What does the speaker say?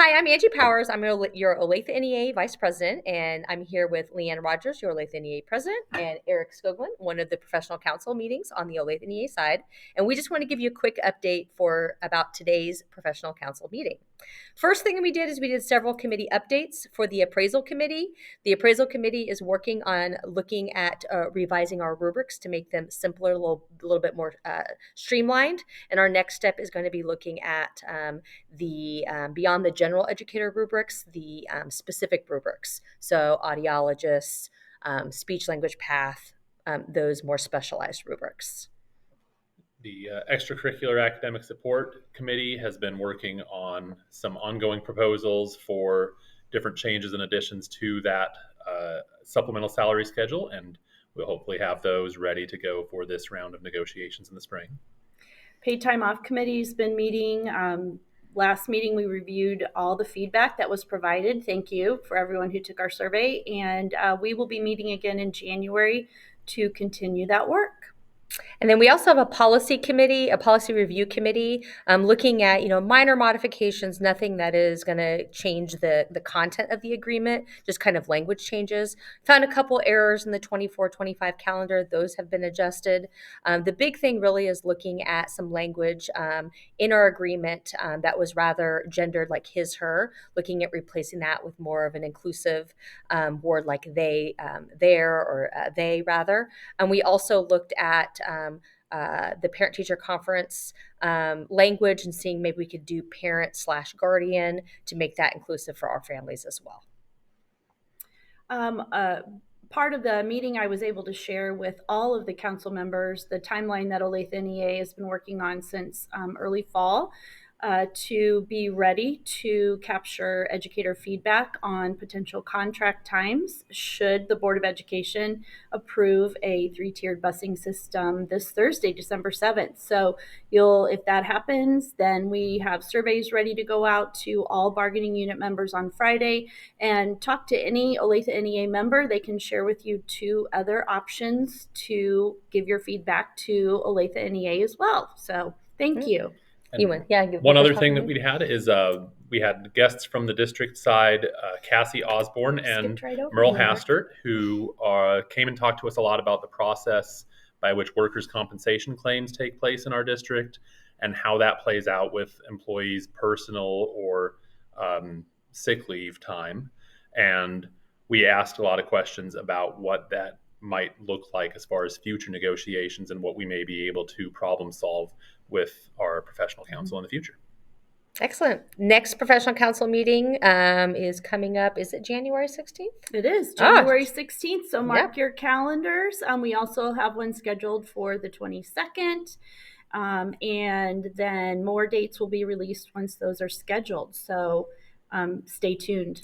Hi, I'm Angie Powers. I'm your Olathe NEA Vice President, and I'm here with Leanne Rogers, your Olathe NEA President, and Eric Skoglund, one of the professional council meetings on the Olathe NEA side. And we just want to give you a quick update about today's professional council meeting. First thing we did is we did several committee updates for the appraisal committee. The appraisal committee is working on looking at revising our rubrics to make them simpler, a little bit more streamlined. And our next step is going to be looking at the beyond the general educator rubrics, the specific rubrics. So audiologists, speech language path, those more specialized rubrics. The Extracurricular Academic Support Committee has been working on some ongoing proposals for different changes and additions to that supplemental salary schedule, and we'll hopefully have those ready to go for this round of negotiations in the spring. Paid time off committee's been meeting. Last meeting, we reviewed all the feedback that was provided. Thank you for everyone who took our survey. And we will be meeting again in January to continue that work. And then we also have a policy committee, a policy review committee, looking at minor modifications, nothing that is going to change the content of the agreement, just kind of language changes. Found a couple errors in the 24-25 calendar; those have been adjusted. The big thing really is looking at some language in our agreement that was rather gendered, like his, her. Looking at replacing that with more of an inclusive word like they, their, or they rather. And we also looked at the parent-teacher conference language and seeing maybe we could do parent/guardian to make that inclusive for our families as well. Part of the meeting, I was able to share with all of the council members the timeline that Olathe NEA has been working on since early fall to be ready to capture educator feedback on potential contract times should the Board of Education approve a 3-tiered busing system this Thursday, December 7th. So if that happens, then we have surveys ready to go out to all bargaining unit members on Friday, and talk to any Olathe NEA member. They can share with you 2 other options to give your feedback to Olathe NEA as well. So thank you. One other thing that we had is we had guests from the district side, Cassie Osborne and Merle Hastert, who came and talked to us a lot about the process by which workers' compensation claims take place in our district and how that plays out with employees' personal or sick leave time. And we asked a lot of questions about what that might look like as far as future negotiations and what we may be able to problem solve with our professional council in the future. Excellent. Next professional council meeting is coming up. Is it January 16th? It is January 16th. So mark your calendars. We also have one scheduled for the 22nd. And then more dates will be released once those are scheduled. So stay tuned.